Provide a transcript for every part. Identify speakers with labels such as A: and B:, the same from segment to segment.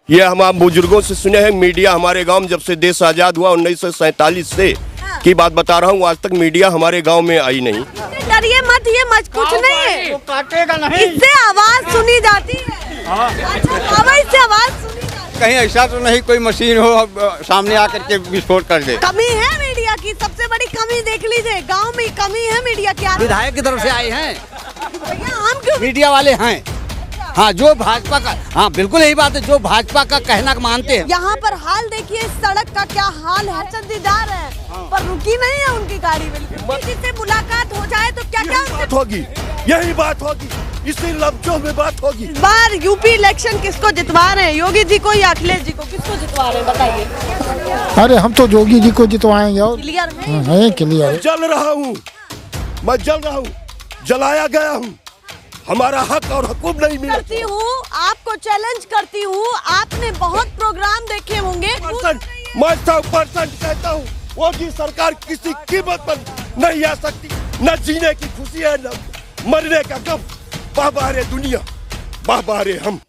A: ये हम आप बुजुर्गों से सुने हैं। मीडिया हमारे गांव में जब से देश आजाद हुआ 1947 से की बात बता रहा हूँ, आज तक मीडिया हमारे गांव में आई नहीं।
B: डरिए मत, ये मत कुछ नहीं है,
C: वो काटेगा नहीं।
B: इससे आवाज सुनी जाती है। अच्छा, इससे आवाज सुनी जाती है।
C: कहीं ऐसा तो नहीं कोई मशीन हो अब सामने आकर के विस्फोट कर दे।
B: कमी है मीडिया की, सबसे बड़ी कमी देख लीजिए, गांव में कमी है मीडिया की।
D: विधायक की तरफ से आए हैं,
B: भैया हम क्यों
D: मीडिया वाले हैं। हाँ, जो भाजपा का, हाँ बिल्कुल यही बात है, जो भाजपा का कहना मानते हैं।
B: यहाँ पर हाल देखिए, सड़क का क्या हाल है। चंदीदार है पर रुकी नहीं है उनकी गाड़ी। बिल्कुल किसी से मुलाकात हो जाए तो क्या क्या
A: बात होगी, यही बात होगी, इसी लफ्जों में बात होगी।
B: इस बार यूपी इलेक्शन किसको जितवा रहे हैं, योगी जी को या अखिलेश जी को, किसको जितवा रहे हैं बताइए।
E: अरे हम तो योगी जी को जितवाएंगे। और
B: क्लियर है,
E: है क्लियर।
A: जल रहा हूँ मैं, जल रहा हूँ, जलाया गया हूँ, हमारा हक और हुकूम नहीं मिला।
B: करती हूँ, आपको चैलेंज करती हूँ, आपने बहुत प्रोग्राम देखे होंगे।
A: मैं 100% कहता हूँ, वो की सरकार किसी कीमत पर नहीं आ सकती। न जीने की खुशी है, न मरने का गम। बाहर दुनिया, बाहर हम।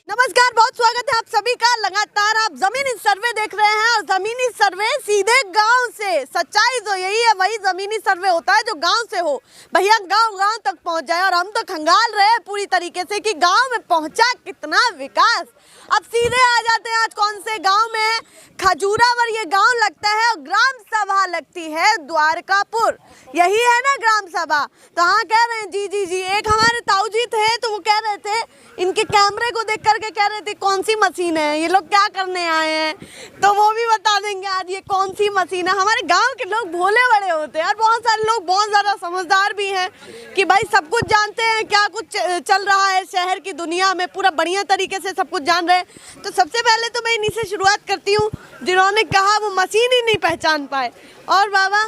B: नमस्कार, बहुत स्वागत है आप सभी का। लगातार आप जमीनी सर्वे देख रहे हैं और जमीनी सर्वे सीधे गांव से। सच्चाई तो यही है, वही जमीनी सर्वे होता है जो गांव से हो। भैया गांव गांव तक पहुंच जाए और हम तो खंगाल रहे हैं पूरी तरीके से कि गांव में पहुंचा कितना विकास। अब सीधे आ जाते हैं, आज कौन से गांव में है। खजूरावर ये गांव लगता है और ग्राम सभा लगती है द्वारकापुर। यही है ना ग्राम सभा। तो हाँ कह रहे हैं जी। एक हमारे ताऊ जी थे तो वो कह रहे थे, इनके कैमरे को देख करके कह रहे थे कौन सी मशीन है, ये लोग क्या करने आए हैं। तो वो भी बता देंगे आज ये कौन सी मशीन है। हमारे गांव के लोग भोले बड़े होते हैं और बहुत सारे लोग बहुत ज़्यादा समझदार भी हैं कि भाई सब कुछ जानते हैं, क्या कुछ चल रहा है शहर की दुनिया में, पूरा बढ़िया तरीके से सब कुछ जान रहे हैं। तो सबसे पहले तो मैं इन्हीं से शुरुआत करती हूँ जिन्होंने कहा वो मशीन ही नहीं पहचान पाए। और बाबा,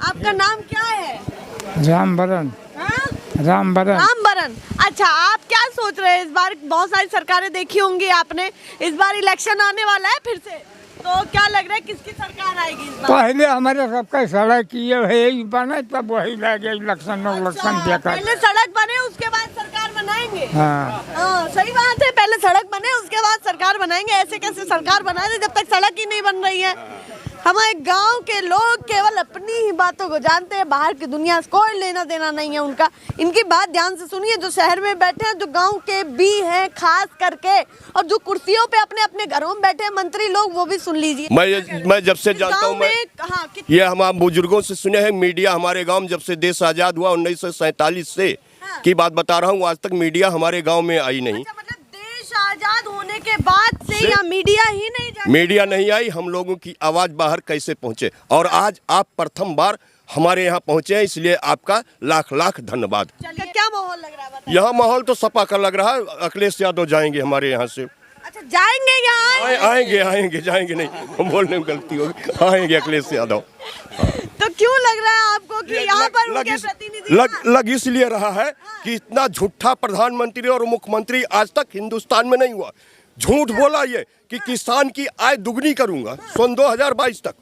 B: आपका नाम क्या है?
E: रामबरन।
B: रामबरन। अच्छा, आप क्या सोच रहे हैं इस बार? बहुत सारी सरकारें देखी होंगी आपने, इस बार इलेक्शन आने वाला है फिर से, तो क्या लग रहा है किसकी सरकार आएगी इस बार?
F: पहले हमारे सबका सड़क किए है बने, तब वही लगे इलेक्शन में।
B: अच्छा, पहले सड़क बने उसके बाद सरकार बनाएंगे।
F: हाँ,
B: सही बात है, पहले सड़क बने उसके बाद सरकार बनाएंगे। ऐसे कैसे सरकार बना दे जब तक सड़क ही नहीं बन रही है। हमारे गांव के लोग केवल अपनी ही बातों को जानते हैं, बाहर की दुनिया से कोई लेना देना नहीं है उनका। इनकी बात ध्यान से सुनिए, जो शहर में बैठे हैं, जो गांव के भी हैं खास करके, और जो कुर्सियों पे अपने अपने घरों में बैठे हैं मंत्री लोग, वो भी सुन लीजिए।
A: मैं जब से जानता हूँ, ये हम आप बुजुर्गों से सुने हैं। मीडिया हमारे गांव में जब से देश आजाद हुआ 1947 से की बात बता रहा हूँ, आज तक मीडिया हमारे गाँव में आई नहीं।
B: आजाद होने के बाद से या मीडिया ही नहीं जाती?
A: मीडिया नहीं आई, हम लोगों की आवाज बाहर कैसे पहुंचे, और आज आप प्रथम बार हमारे यहाँ पहुंचे हैं, इसलिए आपका लाख लाख धन्यवाद।
B: क्या माहौल लग रहा है?
A: यहाँ माहौल तो सपा का लग रहा है। अखिलेश यादव जाएंगे हमारे यहाँ से।
B: अच्छा, जाएंगे यहाँ?
A: आएंगे, जाएंगे नहीं, हम बोलने में गलती होगी, आएंगे अखिलेश यादव।
B: तो क्यों लग रहा है आपको कि यहाँ पर उनके प्रतिनिधि
A: लग इसलिए रहा है कि इतना झूठा प्रधानमंत्री और मुख्यमंत्री आज तक हिंदुस्तान में नहीं हुआ। झूठ बोला ये कि किसान की आय दुगनी करूंगा सन 2022 तक,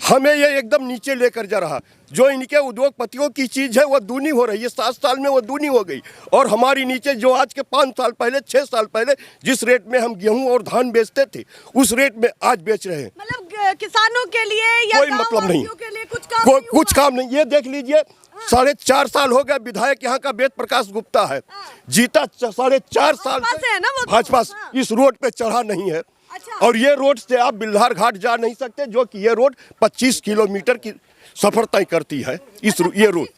A: हमें ये एकदम नीचे लेकर जा रहा। जो इनके उद्योगपतियों की चीज़ है वो दूनी हो रही है, 7 साल में वो दूनी हो गई। और हमारी नीचे जो आज के 5 साल पहले 6 साल पहले जिस रेट में हम गेहूं और धान बेचते थे, उस रेट में आज बेच रहे हैं।
B: मतलब किसानों के लिए या
A: कोई मतलब नहीं,
B: के लिए कुछ
A: काम नहीं। ये देख लीजिए, 4.5 साल हो गए विधायक यहाँ का वेद प्रकाश गुप्ता है, जीता 4.5 साल
B: से ना, वो
A: भाजपा इस रोड पे चढ़ा नहीं है।
B: अच्छा।
A: और ये रोड से आप बिल्हार घाट जा नहीं सकते, जो कि ये रोड 25 किलोमीटर की सफर तय करती है। ये रोड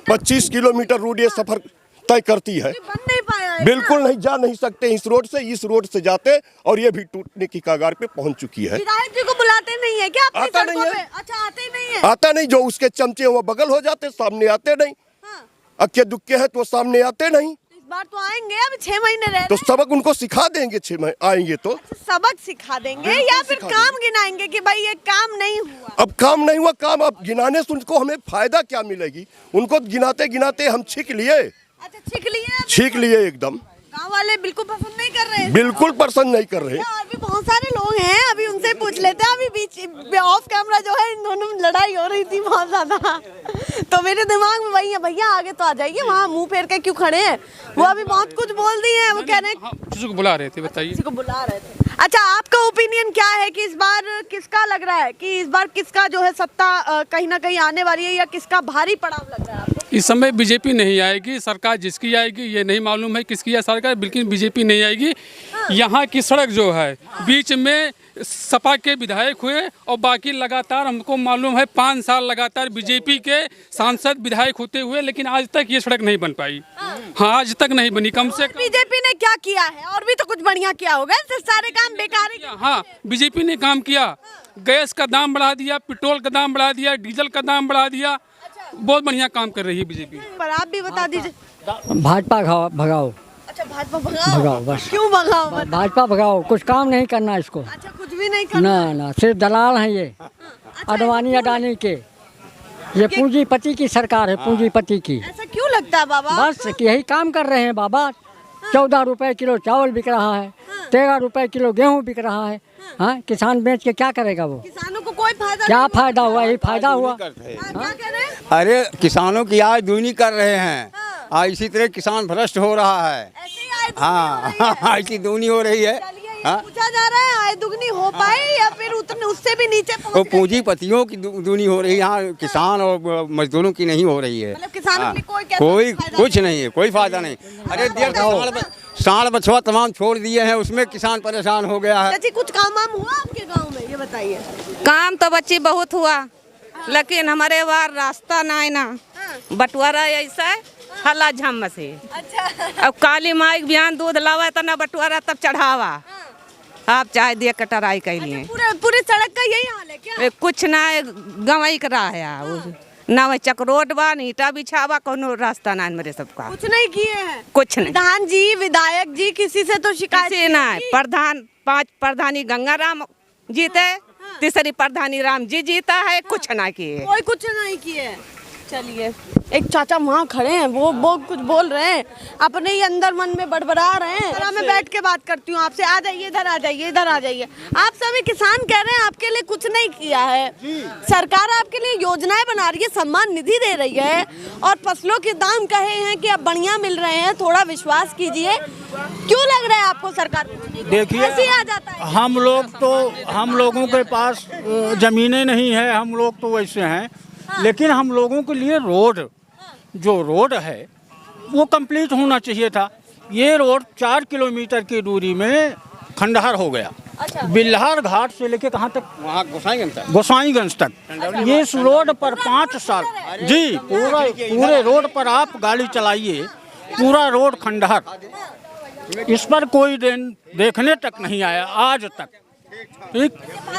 A: 25 किलोमीटर रोड ये सफर तय करती है।
B: बन नहीं पाया है।
A: बिल्कुल नहीं, जा नहीं सकते इस रोड से जाते, और ये भी टूटने की कगार पे पहुंच चुकी है।
B: विधायक जी को बुलाते नहीं है क्या?
A: आता नहीं है।
B: अच्छा, आते ही नहीं है।
A: आता नहीं, जो उसके चमचे वो बगल हो जाते, सामने आते नहीं। अक्के दुक्के हैं तो सामने आते नहीं।
B: इस बार तो आएंगे, अब 6 महीने रह
A: तो सबक उनको सिखा देंगे। 6 महीने आएंगे तो
B: सबक सिखा देंगे या फिर काम गिनाएंगे कि भाई ये काम नहीं हुआ?
A: अब काम नहीं हुआ, काम अब गिनाने से उनको हमें फायदा क्या मिलेगी? उनको गिनाते गिनाते हम छीक लिए।
B: अच्छा, छीक लिए
A: एकदम।
B: गाँव वाले बिल्कुल पसंद नहीं कर रहे हैं।
A: बिल्कुल पसंद नहीं कर रहे।
B: और भी बहुत सारे लोग हैं, अभी उनसे पूछ लेते हैं। अभी बीच ऑफ कैमरा जो है इन दोनों में लड़ाई हो रही थी बहुत ज्यादा, तो मेरे दिमाग में वही है, भैया आगे तो आ जाइए, वहाँ मुंह फेर के क्यों खड़े हैं। वो अभी बहुत कुछ बोल दिए हैं, वो कह रहे हैं
G: किसी को बुला रहे थे, बताइए।
B: किसी को बुला रहे थे। अच्छा, आपका ओपिनियन क्या है कि इस बार किसका लग रहा है कि इस बार किसका जो है सत्ता कहीं ना कहीं आने वाली है, या किसका भारी पड़ाव लग रहा है आपको?
G: इस समय बीजेपी नहीं आएगी, सरकार जिसकी आएगी ये नहीं मालूम है किसकी है सरकार, बिल्कुल बीजेपी नहीं आएगी। यहाँ की सड़क जो है बीच में सपा के विधायक हुए और बाकी लगातार हमको मालूम है 5 साल लगातार बीजेपी के सांसद विधायक होते हुए, लेकिन आज तक ये सड़क नहीं बन पाई। हाँ, आज तक नहीं बनी। कम से कम
B: बीजेपी ने क्या किया है? और भी तो कुछ बढ़िया किया होगा, सारे काम बेकार ही।
G: हाँ, बीजेपी ने काम किया। गैस का दाम बढ़ा दिया, पेट्रोल का दाम बढ़ा दिया, डीजल का दाम बढ़ा दिया। बहुत बढ़िया काम कर रही है बीजेपी।
B: पर आप भी बता दीजिए।
H: भाजपा भगाओ।
B: अच्छा, भाजपा भगाओ।
H: भगाओ बस।
B: क्यों भगाओ?
H: भाजपा भगाओ, कुछ काम नहीं करना इसको।
B: अच्छा, कुछ भी नहीं करना।
H: ना, सिर्फ दलाल हैं ये, अडवाणी अडानी के। ये पूंजीपति की सरकार है, पूंजीपति की।
B: ऐसा क्यों लगता है बाबा?
H: बस यही काम कर रहे हैं बाबा। 14 रुपए किलो चावल बिक रहा है, 13 रुपए किलो गेहूँ बिक रहा है। हाँ, किसान बेच के क्या करेगा वो?
B: किसानों को कोई फायदा
H: क्या
B: नहीं
H: फायदा हुआ? यही फायदा हुआ।
B: क्या कह रहे हैं?
C: अरे किसानों की आय दूनी कर रहे हैं। इसी तरह किसान भ्रष्ट हो रहा है।
B: ऐसे ही आय दुगनी हो
C: हाँ,
B: रही है।
C: ऐसी दूनी हो रही है।
B: चलिए, ये
C: हाँ?
B: पूछा जा रहा है आय दुगनी हो पाए या फिर उतने उससे भी नीचे
C: वो
B: पहुंच गई?
C: पूंजीपतियों की दूनी हो रही है, यहाँ किसान और मजदूरों की नहीं हो रही है।
B: मतलब किसानों
C: हाँ,
B: के लिए कोई कैसा
C: कोई
B: फायदा
C: कुछ नहीं है, कोई फायदा नहीं। अरे सांड बछवा तमाम छोड़ दिए हैं, उसमें किसान परेशान हो गया है।
B: चाची, कुछ काम वाम हुआ आपके गांव में, ये बताइए।
I: काम तो बच्ची बहुत हुआ, लेकिन हमारे बार रास्ता ना है ना, बंटवारा ऐसा है हला झम से।
B: अच्छा,
I: अब काली माई बयान दूध लावा तो ना बंटवारा तब चढ़ावा। आप चाहे दिए कटराई कैलिए
B: पूरे सड़क का यही हाल है क्या?
I: कुछ ना गवाई करा है ना, वह चक्रोट बा ईटा बिछावा, कोनो रास्ता ना मेरे सबका।
B: कुछ नहीं किए हैं।
I: कुछ नहीं।
B: प्रधान जी, विधायक जी, किसी से तो शिकायत
I: किसी ना है। प्रधान 5 प्रधानी गंगाराम जीते, तीसरी प्रधानी राम जी जीता है, कुछ ना किए।
B: कोई कुछ नहीं किए। चलिए, एक चाचा वहाँ खड़े हैं, वो कुछ बोल रहे हैं, अपने ही अंदर मन में बड़बड़ा रहे हैं। मैं बैठ के बात करती हूँ आपसे। आ जाइए, इधर आ जाइए, इधर आ जाइए। आप सभी किसान कह रहे हैं आपके लिए कुछ नहीं किया है। सरकार आपके लिए योजनाएं बना रही है, सम्मान निधि दे रही है, और फसलों के दाम कहे हैं कि अब बढ़िया मिल रहे हैं, थोड़ा विश्वास कीजिए। क्यों लग रहा है आपको सरकार
J: देखिए,
B: ऐसे ही आ जाता है?
J: हम लोगों के पास जमीनें नहीं है, हम लोग तो वैसे हैं। लेकिन हम लोगों के लिए जो रोड है वो कंप्लीट होना चाहिए था। ये रोड 4 किलोमीटर की दूरी में खंडहर हो गया।
B: अच्छा।
J: बिल्हार घाट से लेके कहाँ तक?
C: वहाँ गोसाईगंज तक।
J: ये इस रोड पर 5 साल जी, पूरे रोड पर आप गाड़ी चलाइए, पूरा रोड खंडहर। इस पर कोई देखने तक नहीं आया आज तक। ठीक,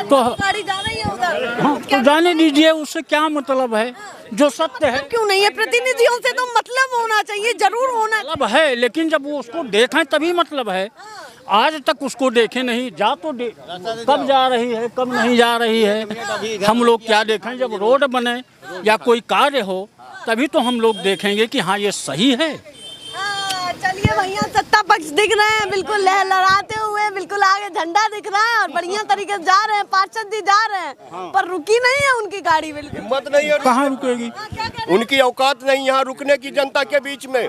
J: तो
B: गाड़ी जा रही है उधर।
J: हाँ, तो जाने दीजिए, उससे क्या मतलब है? जो सत्य है
B: क्यों नहीं है? प्रतिनिधियों से तो मतलब होना चाहिए, जरूर होना
J: मतलब है, लेकिन जब वो उसको देखें तभी मतलब है। आज तक उसको देखे नहीं, कब जा रही है, कब नहीं जा रही है, हम लोग क्या देखें? जब रोड बने या कोई कार्य हो तभी तो हम लोग देखेंगे कि हाँ ये सही है।
B: चलिए भैया, सत्ता पक्ष दिख रहे हैं, बिल्कुल लहराते हुए, बिल्कुल आगे झंडा दिख रहा है और बढ़िया तरीके से जा रहे हैं। पार्षद जी जा रहे हैं, पर रुकी नहीं है उनकी गाड़ी। बिल्कुल
A: हिम्मत नहीं है,
J: कहाँ रुकेगी?
A: उनकी औकात नहीं यहाँ रुकने की जनता के बीच में।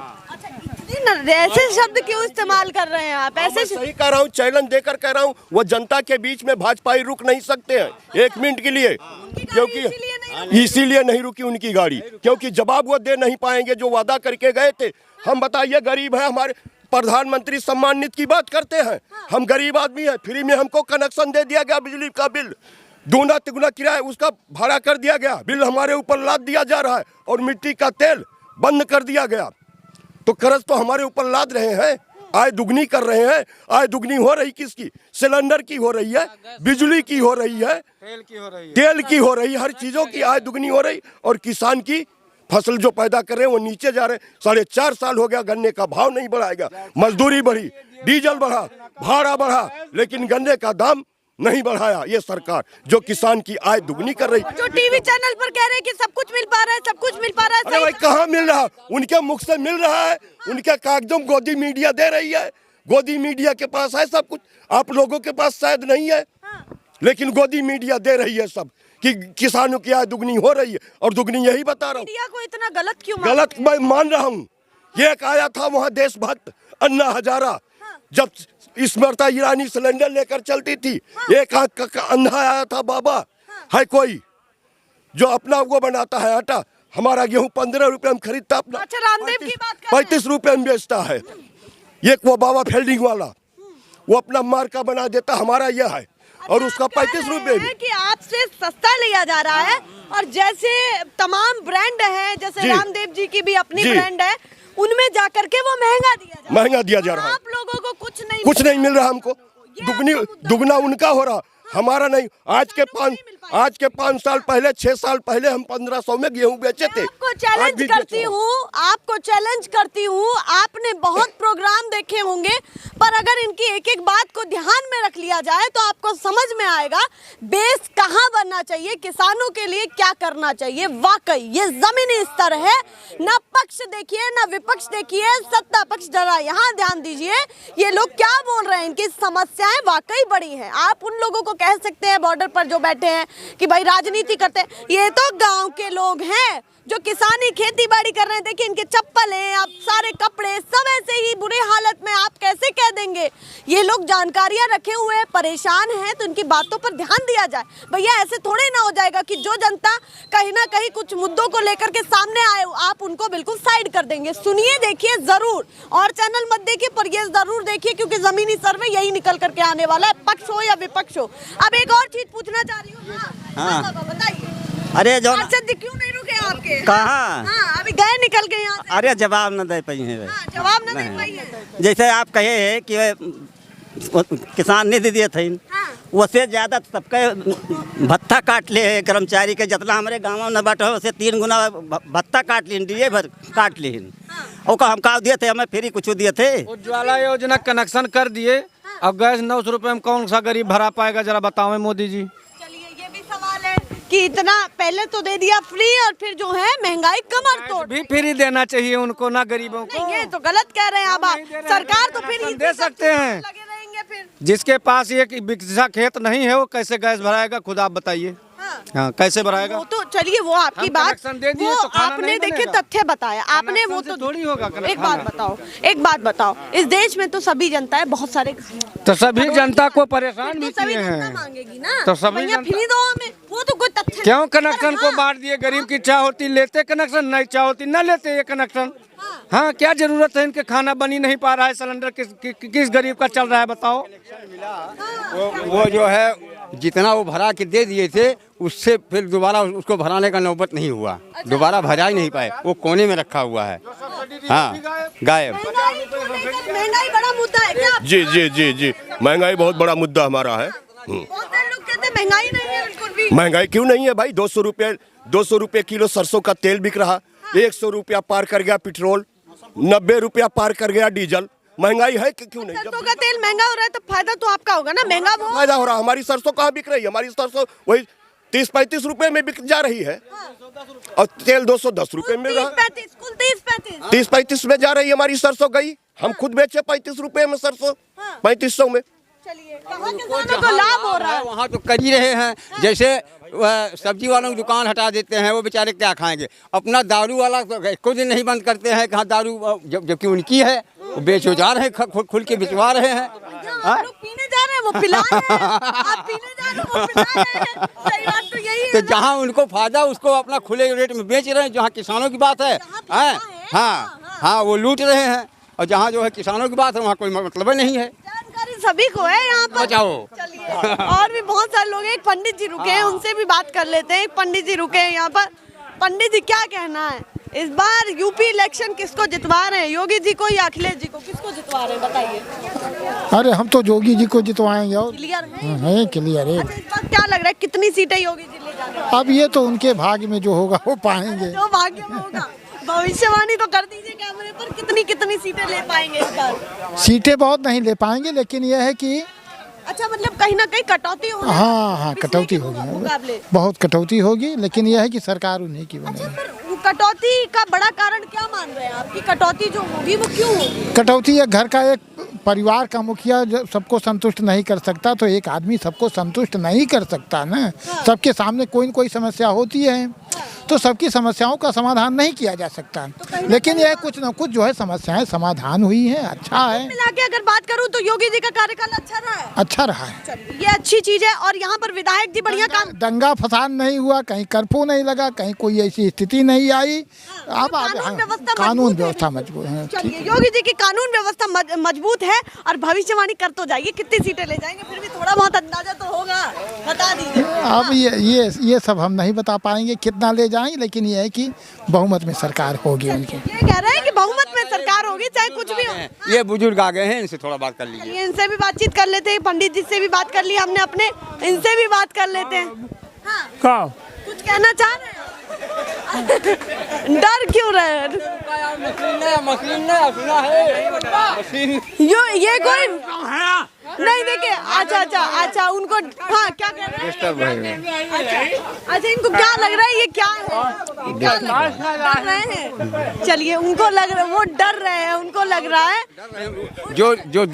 B: ऐसे शब्द क्यों इस्तेमाल कर रहे हैं आप? ऐसे
A: सही कह रहा हूँ, चैलेंज देकर कह रहा हूँ, वो जनता के बीच में भाजपाई रुक नहीं सकते हैं 1 मिनट के लिए, क्योंकि इसीलिए नहीं रुकी उनकी गाड़ी, क्योंकि जवाब वो दे नहीं पाएंगे जो वादा करके गए थे। हम बताइए, गरीब है, हमारे प्रधानमंत्री सम्मान निधि की बात करते हैं, हम गरीब आदमी हैं, फ्री में हमको कनेक्शन दे दिया गया, बिजली का बिल दूना तिगुना किराया उसका भाड़ा कर दिया गया, बिल हमारे ऊपर लाद दिया जा रहा है, और मिट्टी का तेल बंद कर दिया गया। तो कर्ज तो हमारे ऊपर लाद रहे हैं, आय दुगनी कर रहे हैं। आय दुगनी हो रही किसकी? सिलेंडर की हो रही है, बिजली की हो रही है, तेल की हो रही है, हर चीजों की आय दुगनी हो रही। और किसान की फसल जो पैदा कर रहे हैं वो नीचे जा रहे हैं। 4.5 साल हो गया, गन्ने का भाव नहीं बढ़ाएगा, मजदूरी बढ़ी, डीजल बढ़ा, भाड़ा बढ़ा, लेकिन गन्ने का दाम नहीं बढ़ाया ये सरकार, जो किसान की आय दुगनी कर रही।
B: जो टीवी चैनल पर कह रहे हैं कि सब कुछ मिल पा रहा है, सब कुछ मिल पा रहा है,
A: अरे भाई कहाँ मिल रहा, उनके मुख से मिल रहा है, उनके कागजों गोदी मीडिया दे रही है, गोदी मीडिया के पास है सब कुछ, आप लोगों के पास शायद नहीं है, लेकिन गोदी मीडिया दे रही है सब कि किसानों की आय दुगनी हो रही है, और दुगनी यही बता रहा हूँ।
B: मीडिया को इतना गलत क्यों
A: गलत मैं मान रहा हूँ। ये एक आया था वहाँ देशभक्त अन्ना हजारा, जब स्मृति ईरानी सिलेंडर लेकर चलती थी, एक अंधा आया था बाबा, है कोई जो अपना वो बनाता है आटा, हमारा गेहूं 15 रुपए में खरीदता, अपना
B: अच्छा रामदेव की बात कर रहे हैं।
A: 35 रुपए में बेचता है। एक वो बाबा फील्डिंग वाला, वो अपना मार्का बना देता, हमारा यह है, और उसका 35 रुपए में।
B: कि आपसे सस्ता लिया जा रहा है, और जैसे तमाम ब्रांड है, जैसे रामदेव जी की भी अपनी ब्रांड है, उनमें जाकर के वो महंगा दिया जा रहा है। आप लोगों को कुछ नहीं
A: मिल रहा हमको, दुगना उनका हो रहा, हमारा नहीं। आज के 5 साल पहले, 6 साल पहले हम 1500 में गेहूं बेचे थे।
B: आपको चैलेंज करती हूँ, आपने बहुत प्रोग्राम देखे होंगे, पर अगर इनकी एक एक बात को ध्यान में रख लिया जाए तो आपको समझ में आएगा बेस कहाँ बनना चाहिए, किसानों के लिए क्या करना चाहिए। वाकई ये जमीनी स्तर है, ना पक्ष देखिए ना विपक्ष देखिए, सत्ता पक्ष जरा यहाँ ध्यान दीजिए, ये लोग क्या बोल रहे हैं, इनकी समस्याएं वाकई बड़ी हैं। आप उन लोगों को कह सकते हैं बॉर्डर पर जो बैठे हैं कि भाई राजनीति करते हैं, ये तो गांव के लोग हैं जो किसानी खेती बाड़ी कर रहे हैं। देखिए इनके चप्पल हैं, आप सारे कपड़े सब ऐसे ही बुरे हालत में, आप कैसे कह देंगे। ये लोग जानकारियां रखे हुए हैं, परेशान हैं, तो इनकी बातों पर ध्यान दिया जाए। भैया ऐसे थोड़े ना हो जाएगा कि जो जनता कहीं ना कहीं कुछ मुद्दों को लेकर के सामने आए, आप उनको बिल्कुल साइड कर देंगे। सुनिए, देखिए जरूर, और चैनल मत देखिए पर ये जरूर देखिए, क्योंकि जमीनी सर्वे यही निकल करके आने वाला है, पक्ष हो या विपक्ष हो। अब एक और चीज पूछना चाह रही हूँ, बताइए।
D: अरे जो
B: क्यों नहीं रुके आपके?
D: कहाँ?
B: अभी गए निकल गए यहाँ से।
D: अरे जवाब न दे पाई है,
B: जवाब न दे पाई है।
D: जैसे आप कहे है कि किसान निधि दिए थे, उससे ज्यादा सबके भत्ता काट ले है कर्मचारी के, जितना हमारे गाँव में बांटा है उससे 3 गुना भत्ता काट ली, दिए भर काट ली। और हम का दिए थे, हमें फ्री कुछ दिए थे।
J: उज्ज्वला योजना कनेक्शन कर दिए, अब गैस 900 रुपये में कौन सा गरीब भरा पाएगा, जरा बताओ मोदी जी।
B: चलिए ये भी सवाल है कि इतना पहले तो दे दिया फ्री, और फिर जो है महंगाई कमर तोड़
J: भी फ्री देना चाहिए उनको, ना गरीबों को।
B: ये तो गलत कह रहे हैं आप, सरकार तो फिर
J: दे सकते हैं।
B: लगे रहेंगे फिर।
J: जिसके पास एक बिगहा खेत नहीं है वो कैसे गैस भराएगा, खुद आप बताइए। हाँ कैसे भराएगा?
B: वो तो चलिए वो आपकी बात,
J: दे दिए
B: वो
J: तो खाना
B: आपने
J: नहीं
B: देखिए
J: बनेगा।
B: तथ्य बताया आपने, वो तो
J: थोड़ी होगा।
B: एक बात बताओ, इस देश में तो सभी जनता है, बहुत सारे
J: तो सभी जनता को परेशान भी
B: सभी
J: किए
B: जनता
J: हैं,
B: मांगेगी ना,
J: तो सभी
B: भैया फ्री दो हमें, वो तो कोई तथ्य
J: क्यों कनेक्शन को बांट दिए? गरीब की इच्छा होती लेते कनेक्शन, नहीं इच्छा होती न लेते ये कनेक्शन। हाँ क्या जरूरत है इनके, खाना बनी नहीं पा रहा है, सिलेंडर किस गरीब का चल रहा है बताओ।
C: वो जो है जितना वो भरा के दे दिए थे, उससे फिर दोबारा उसको भराने का नौबत नहीं हुआ, दोबारा भरा ही नहीं पाए, वो कोने में रखा हुआ है। हाँ गायब।
B: महंगाई बड़ा मुद्दा है क्या?
A: जी जी जी जी, महंगाई बहुत बड़ा मुद्दा हमारा है।
B: बहुत सारे लोग कहते हैं महंगाई नहीं है बिल्कुल भी।
A: महंगाई क्यों नहीं है भाई? 200 रुपये किलो सरसों का तेल बिक रहा, 100 रुपया पार कर गया पेट्रोल, 90 रुपया पार कर गया डीजल। महंगाई है कि क्यों नहीं?
B: सरसों का तेल महंगा हो रहा है तो फायदा तो आपका होगा ना, महंगा वो
A: फायदा हो रहा। हमारी सरसों कहाँ बिक रही है? हमारी सरसों वही 30-35 रुपए में बिक जा रही है, और तेल 210 रुपए में मिल रहा है। 30-35 में जा रही है हमारी सरसों गई, हम खुद बेचे 35 रुपए में सरसों, 3500 में।
B: चलिए कहाँ किसानों को लाभ हो रहा है?
C: वहाँ तो कर ही रहे हैं, जैसे सब्जी वालों की दुकान हटा देते हैं, वो बेचारे क्या खाएंगे। अपना दारू वाला तो कुछ दिन नहीं बंद करते हैं, कहाँ दारू जबकि उनकी है, वो बेचो जा रहे हैं, खुल के बिचवा रहे हैं।
B: पीने जा रहे हैं वो पिला रहे हैं, आप पीने जा रहे हैं वो पिला रहे हैं। सही बात तो यही है।
C: तो जहाँ उनको फायदा उसको अपना खुले रेट में बेच रहे हैं, जहाँ किसानों की बात है हाँ वो लूट रहे हैं, और जहाँ जो है किसानों की बात है वहाँ कोई मतलब नहीं है।
B: जानकारी सभी को है यहाँ पर।
C: बचाओ।
B: चलिए और भी बहुत सारे लोग हैं, एक पंडित जी रुके हैं, उनसे भी बात कर लेते हैं। एक पंडित जी रुके हैं यहाँ पर। पंडित जी क्या कहना है, इस बार यूपी इलेक्शन किसको जितवा रहे हैं, योगी जी को या अखिलेश जी को, किसको जितवा रहे हैं बताइए।
E: अरे हम तो योगी जी को जितवाएंगे। और
B: क्लियर
E: है क्लियर है।
B: अच्छा, इस बार क्या लग रहा है कितनी सीटें योगी जी ले जाएंगे?
E: अब ये तो उनके भाग्य में जो होगा वो पाएंगे।
B: जो भाग्य में होगा। भविष्यवाणी तो कर दीजिए कैमरे पर, कितनी सीटें ले पाएंगे इस बार?
E: सीटें बहुत नहीं ले पाएंगे, लेकिन यह है कि
B: अच्छा, मतलब कहीं ना कहीं कटौती होगी।
E: हाँ, कटौती होगी,
B: मुकाबले।
E: बहुत कटौती होगी, लेकिन यह है कि सरकार उन्हीं की
B: अच्छा,
E: बनेगी।
B: पर कटौती का बड़ा कारण क्या मान रहे हैं आपकी? कटौती जो होगी वो क्यों होगी?
E: कटौती एक घर का, एक परिवार का मुखिया जब सबको संतुष्ट नहीं कर सकता, तो एक आदमी सबको संतुष्ट नहीं कर सकता ना। सबके सामने कोई न कोई समस्या होती है, तो सबकी समस्याओं का समाधान नहीं किया जा सकता। लेकिन यह कुछ न कुछ जो है समस्याएं समाधान हुई है, अच्छा है।
B: मिला के अगर बात करूं तो योगी जी का कार्यकाल अच्छा रहा है।
E: अच्छा रहा है,
B: चलिए, ये अच्छी चीज है। और यहाँ पर विधायक जी बढ़िया काम,
E: दंगा फसाद नहीं हुआ, कहीं कर्फ्यू नहीं लगा, कहीं कोई ऐसी स्थिति नहीं आई। अब कानून व्यवस्था मजबूत है।
B: चलिए, योगी जी की कानून व्यवस्था मजबूत है। और भविष्यवाणी कर तो जाइए, कितनी सीटें ले जाएंगे, फिर भी थोड़ा बहुत अंदाजा तो होगा, बता दीजिए।
E: अब ये सब हम नहीं बता पाएंगे कितना ले जाएंगे, लेकिन ये है कि बहुमत में सरकार होगी उनकी।
B: ये कह रहे हैं कि बहुमत में सरकार होगी, चाहे कुछ भी हो।
C: ये बुजुर्ग आ गए हैं, इनसे थोड़ा बात कर लीजिए।
B: चलिए, इनसे भी बातचीत कर लेते हैं। पंडित जी से भी बात कर ली हमने अपने, इनसे भी बात कर लेते हैं। हाँ,
F: का
B: कुछ कहना चाह रहे हैं? डर क्यों रहे हैं? ये कोई नहीं, देखिए। अच्छा, उनको हाँ, क्या कह रहे हैं? अच्छा, इनको क्या लग रहा है, ये क्या है? डर रहे हैं। चलिए, उनको लग रहा है, वो डर रहे हैं, उनको लग रहा है।
C: जो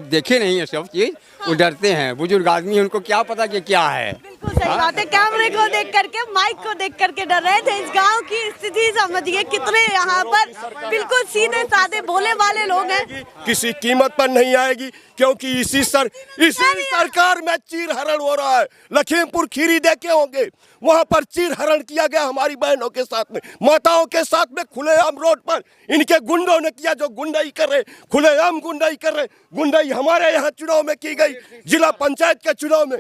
C: देखे नहीं है सब चीज, वो डरते हैं। बुजुर्ग आदमी, उनको क्या पता कि क्या है।
B: बिल्कुल सही बात है। कैमरे को देख करके, माइक को देख करके डर रहे थे। इस गांव की स्थिति समझिए, कितने यहाँ पर बिल्कुल सीधे साधे भोले वाले लोग हैं।
A: किसी कीमत पर नहीं आएगी, क्योंकि इसी सरकार में चीर हरण हो रहा है। लखीमपुर खीरी देखे होंगे, वहां पर चीर हरण किया गया हमारी बहनों के साथ में, माताओं के साथ में, खुलेआम रोड पर इनके गुंडों ने किया। जो गुंडाई कर रहे, खुलेआम गुंडाई कर रहे। गुंडाई हमारे यहाँ चुनाव में की गई, जिला पंचायत के चुनाव में,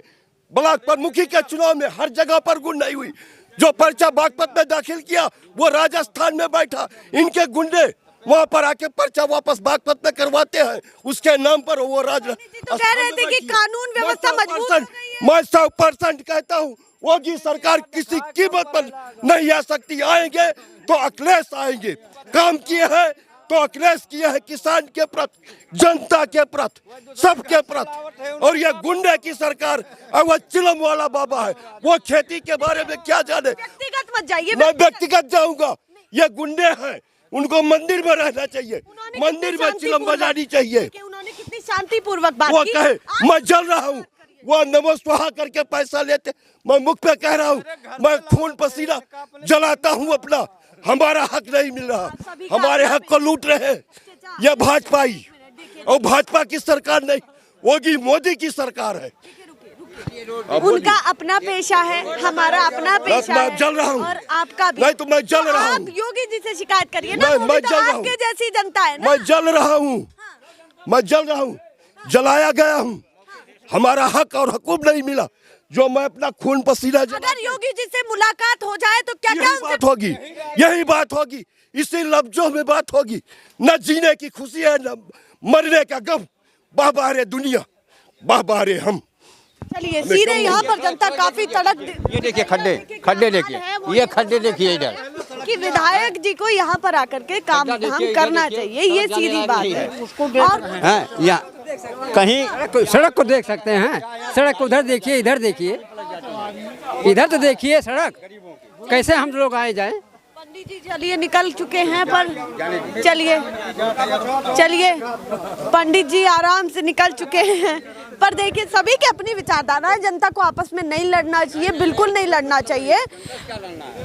A: ब्लॉक प्रमुखी के चुनाव में, हर जगह पर गुंडाई हुई। जो पर्चा बागपत में दाखिल किया वो राजस्थान में बैठा। इनके गुंडे वहाँ पर आके पर्चा वापस बागपत में करवाते हैं, उसके नाम पर वो
B: तो कह रहे थे कि कानून व्यवस्था मजबूत हो गई है।
A: मैं 100% कहता हूँ, योगी सरकार किसी कीमत पर नहीं आ सकती। आएंगे तो अखिलेश आएंगे। काम किए हैं तो अखिलेश किए हैं, किसान के प्रति, जनता के प्रति, सबके प्रति। और ये गुंडे की सरकार, वो चिलम वाला बाबा है, वो खेती के बारे में क्या जाने।
B: व्यक्तिगत मत जाइए।
A: मैं व्यक्तिगत जाऊंगा, ये गुंडे हैं, उनको मंदिर में रहना चाहिए, मंदिर में चिलम बजानी चाहिए।
B: उन्होंने कितनी शांतिपूर्वक बात
A: वो
B: की।
A: कहे मैं जल रहा हूँ, वो नमो स्वाहा करके पैसा लेते। मैं मुख पे कह रहा हूँ, मैं खून पसीना जलाता हूँ अपना। हमारा हक नहीं मिल रहा, हमारे हक को लूट रहे हैं ये भाजपाई। और भाजपा की सरकार नहीं, योगी मोदी की सरकार है।
B: उनका अपना पेशा है, हमारा अपना पेशा है।
A: मैं जल रहा हूँ,
B: और आपका भी।
A: नहीं तो मैं जल रहा हूँ।
B: आप योगी जी से शिकायत करिए ना, वो
A: मैं
B: भी तो
A: जल रहा हूँ।
B: आपके जैसी जनता है ना।
A: मैं जल रहा हूँ, मैं जल रहा हूँ, जलाया गया हूँ। हमारा हक और हुकूम नहीं मिला, जो मैं अपना खून पसीना।
B: अगर योगी जी से मुलाकात हो जाए तो क्या क्या
A: बात होगी, यही बात होगी, इसी लफ्जों में बात होगी। न जीने की खुशी है, न मरने का गम। बाहर दुनिया, बाहर हम।
B: चलिए, सीधे यहाँ पर जनता काफी तड़क।
C: ये देखिए खड्डे देखिए, ये खड्डे देखिए इधर,
B: कि विधायक जी को यहाँ पर आकर के काम धाम करना चाहिए, ये सीधी बात है। और
C: या कहीं सड़क को देख सकते हैं, सड़क को उधर देखिए, इधर देखिए, इधर तो देखिए सड़क, कैसे हम लोग आए जाएं।
B: पंडित जी चलिए निकल चुके हैं, पर चलिए पंडित जी आराम से निकल चुके हैं। पर देखिए, सभी की अपनी विचारधारा है। जनता को आपस में नहीं लड़ना चाहिए, बिल्कुल नहीं लड़ना चाहिए।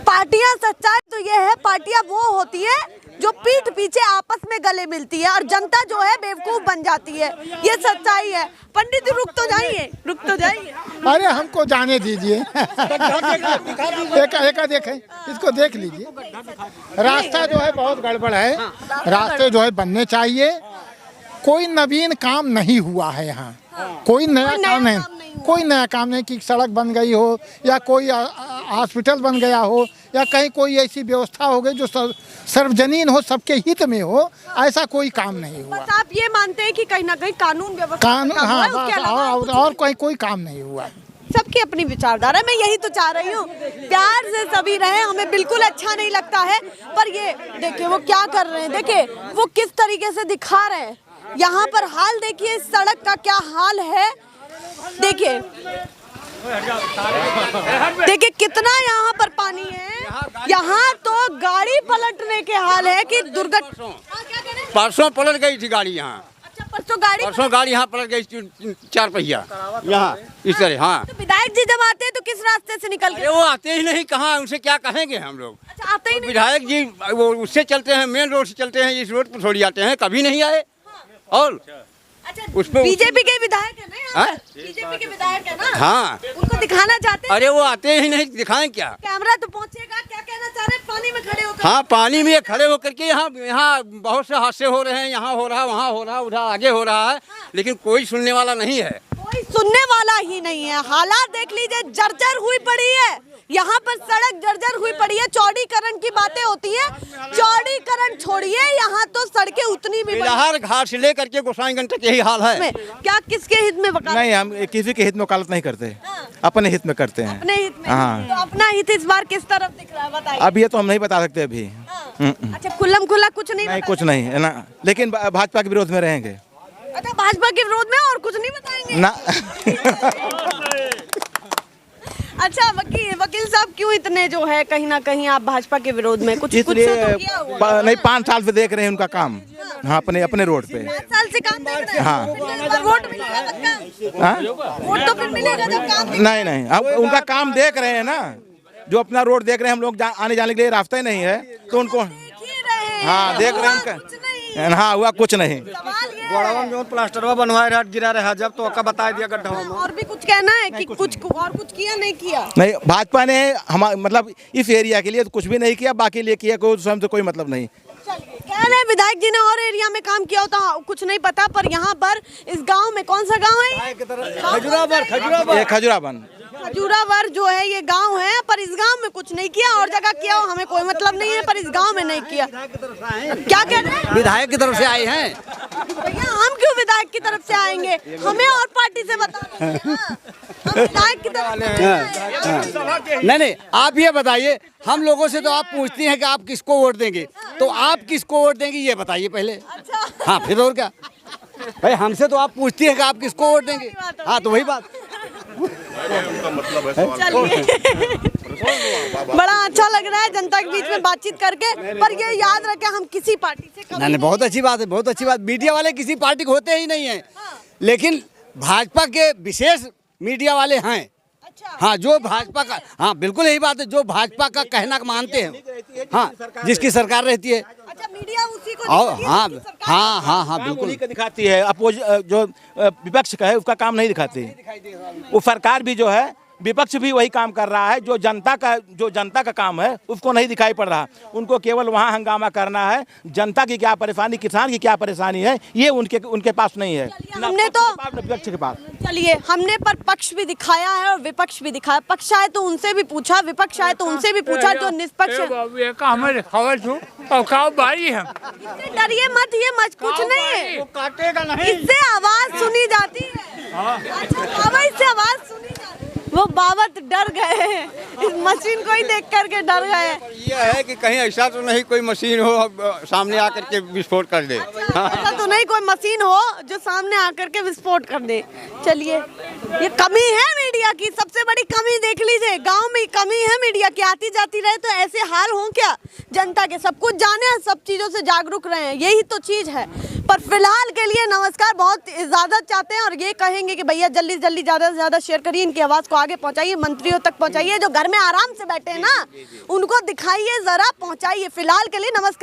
B: पार्टियां, सच्चाई तो ये है, पार्टियां वो होती है जो पीठ पीछे आपस में गले मिलती है, और जनता जो है बेवकूफ बन जाती है। ये सच्चाई है। पंडित जी रुक तो जाइए।
E: अरे हमको जाने दीजिए। एक देखें, इसको देख लीजिए। रास्ता जो है बहुत गड़बड़ है, रास्ते जो है बनने चाहिए। कोई नवीन काम नहीं हुआ है यहाँ, कोई नया काम नहीं कि सड़क बन गई हो, या कोई हॉस्पिटल बन गया हो, या कहीं कोई ऐसी व्यवस्था हो गई जो सार्वजनीन हो, सबके हित में हो, ऐसा कोई काम नहीं हुआ।
B: बस आप ये मानते हैं कि कहीं ना कहीं कानून व्यवस्था,
E: हाँ, और कोई काम नहीं हुआ।
B: सबकी अपनी विचारधारा। मैं यही तो चाह रही हूँ, प्यार से सभी रहे। हमें बिल्कुल अच्छा नहीं लगता है, पर ये देखिए वो क्या कर रहे हैं, देखिए वो किस तरीके से दिखा रहे हैं। यहाँ पर हाल देखिए, इस सड़क का क्या हाल है। देखिए देखिए कितना यहाँ पर पानी है। यहाँ तो गाड़ी पलटने के हाल है कि दुर्घटना।
C: परसों पलट गई थी गाड़ी यहाँ।
B: अच्छा, परसों गाड़ी
C: यहाँ पलट गई 4 पहिया यहाँ इस तरह। हाँ,
B: तो विधायक जी जब आते हैं तो किस रास्ते से निकल के?
C: वो आते ही नहीं, कहाँ उनसे क्या कहेंगे हम लोग।
B: अच्छा, आते ही नहीं।
C: विधायक जी वो उससे चलते हैं, मेन रोड से चलते हैं, इस रोड पर थोड़ी आते हैं, कभी नहीं आए। और
B: अच्छा,
C: उसमें
B: बीजेपी के विधायक है ना यहाँ? बीजेपी के विधायक है ना?
C: हाँ,
B: उनको दिखाना चाहते हैं।
C: अरे वो आते ही नहीं, दिखाएं क्या?
B: कैमरा तो पहुंचेगा। क्या कहना चाह रहे हैं? पानी में खड़े होकर।
C: हाँ, पानी में खड़े होकर के यहाँ बहुत से हादसे हो रहे हैं, यहाँ हो रहा, वहाँ हो रहा, उधर आगे हो रहा है, लेकिन कोई सुनने वाला नहीं है।
B: कोई सुनने वाला ही नहीं है। हालात देख लीजिए, जर्जर हुई पड़ी है। यहाँ पर सड़क जर्जर हुई पड़ी है। चौड़ीकरण की बातें होती है, चौड़ीकरण छोड़िए, यहाँ तो सड़कें उतनी भी
C: बिलहर घाट से लेकर के गोसाईगंज तक यही हाल है।
B: क्या किसके हित में वकालत?
K: नहीं, हम किसी के हित में वकालत नहीं करते, अपने हित में करते हैं।
B: अपने हित में।
K: हाँ।
B: तो अपना हित इस बार किस तरफ दिख रहा है बताइए।
K: अब ये तो हम नहीं बता सकते अभी।
B: अच्छा, खुल्लम खुला कुछ नहीं?
K: नहीं, कुछ नहीं है ना, लेकिन भाजपा के विरोध में रहेंगे।
B: अच्छा, भाजपा के विरोध में और कुछ नहीं बताएंगे
K: ना।
B: अच्छा, वकील साहब क्यों इतने जो है कहीं ना कहीं आप भाजपा के विरोध में? कुछ से तो किया हुआ?
K: नहीं, 5 साल से देख रहे हैं उनका काम। हाँ, अपने रोड पे
B: 5 साल से काम देख रहे हैं।
K: हाँ।
B: वोट मिलेगा पक्का?
K: हाँ?
B: वोट तो फिर मिलेगा जब काम
K: नहीं, अब उनका काम देख रहे हैं ना, जो अपना रोड देख रहे हैं। हम लोग आने जाने के लिए रास्ता ही नहीं है, तो उनको हाँ देख रहे हैं उनका। हाँ, हुआ कुछ नहीं।
C: गोड़ावा में प्लास्टर बनवाए रहा, गिरा रहा, जब तो बता दिया गड्ढा में।
B: और भी कुछ कहना है कि कुछ और कुछ किया नहीं किया?
K: नहीं, भाजपा ने हम मतलब इस एरिया के लिए तो कुछ भी नहीं किया, बाकी लिए किया कोई कोई मतलब नहीं।
B: कह रहे विधायक जी ने और एरिया में काम किया होता, कुछ नहीं पता, पर यहाँ पर इस गांव में, कौन सा गांव है?
K: खजुरावन
B: खजूरावर जो है ये गांव है, पर इस गांव में कुछ नहीं किया। और जगह किया हो हमें कोई मतलब नहीं है, पर इस गांव में नहीं किया। क्या कह रहे हैं?
C: विधायक की तरफ से आए हैं।
B: भैया, हम क्यों विधायक की तरफ से आएंगे? हमें और पार्टी से बता दीजिए। हम विधायक की तरफ
C: नहीं, आप ये बताइए, हम लोगों से तो आप पूछती हैं कि आप किसको वोट देंगे, तो आप किसको वोट देंगे ये बताइए पहले। हाँ, फिर और क्या भाई, हमसे तो आप पूछती हैं कि आप किसको वोट देंगे। हाँ, तो वही बात।
B: चलिए, बड़ा अच्छा लग रहा है जनता के बीच में बातचीत करके, पर ये याद रखें हम किसी पार्टी से
C: नहीं, बहुत अच्छी बात है, बहुत अच्छी बात। मीडिया वाले किसी पार्टी के होते ही नहीं हैं, लेकिन भाजपा के विशेष मीडिया वाले हैं। हाँ, जो भाजपा का, हाँ बिल्कुल यही बात है, जो भाजपा का कहना मानते हैं। हाँ, जिसकी सरकार रहती है।
B: अच्छा, मीडिया उसी को
C: हाँ, बिल्कुल
K: दिखाती है। जो विपक्ष का है उसका काम नहीं दिखाती। वो सरकार भी जो है, विपक्ष भी वही काम कर रहा है, जो जनता का काम है उसको नहीं दिखाई पड़ रहा। उनको केवल वहाँ हंगामा करना है। जनता की क्या परेशानी, किसान की क्या परेशानी है, ये उनके पास नहीं है।
B: हमने तो
K: विपक्ष के पास।
B: चलिए, हमने पर पक्ष भी दिखाया है और विपक्ष भी दिखाया। पक्ष आए तो उनसे भी पूछा, विपक्ष आए तो उनसे भी पूछा, जो निष्पक्ष है। डरिए मत, ये मत कुछ नहीं है,
J: काटेगा नहीं,
B: इससे आवाज सुनी जाती है। अच्छा, बाबा इससे आवाज सुनी जाती है। वो बाबा डर गए हैं, इस मशीन को ही देख करके डर गए।
C: ये है कि कहीं ऐसा तो नहीं कोई मशीन हो सामने आकर के विस्फोट कर दे।
B: ऐसा तो नहीं कोई मशीन हो जो सामने आकर के विस्फोट कर दे। चलिए, ये कमी है मीडिया की, सबसे बड़ी कमी देख लीजिए। गांव में कमी है मीडिया की, आती जाती रहे तो ऐसे हाल हो क्या जनता के? सब कुछ जाने, सब चीजों से जागरूक रहे, यही तो चीज है। पर फिलहाल के लिए नमस्कार, बहुत इजाजत चाहते हैं और ये कहेंगे कि भैया जल्दी से जल्दी ज्यादा से ज्यादा शेयर करिए, इनकी आवाज को आगे पहुंचाइए, मंत्रियों तक पहुंचाइए, जो घर में आराम से बैठे हैं ना उनको दिखाइए, जरा पहुंचाइए। फिलहाल के लिए नमस्कार।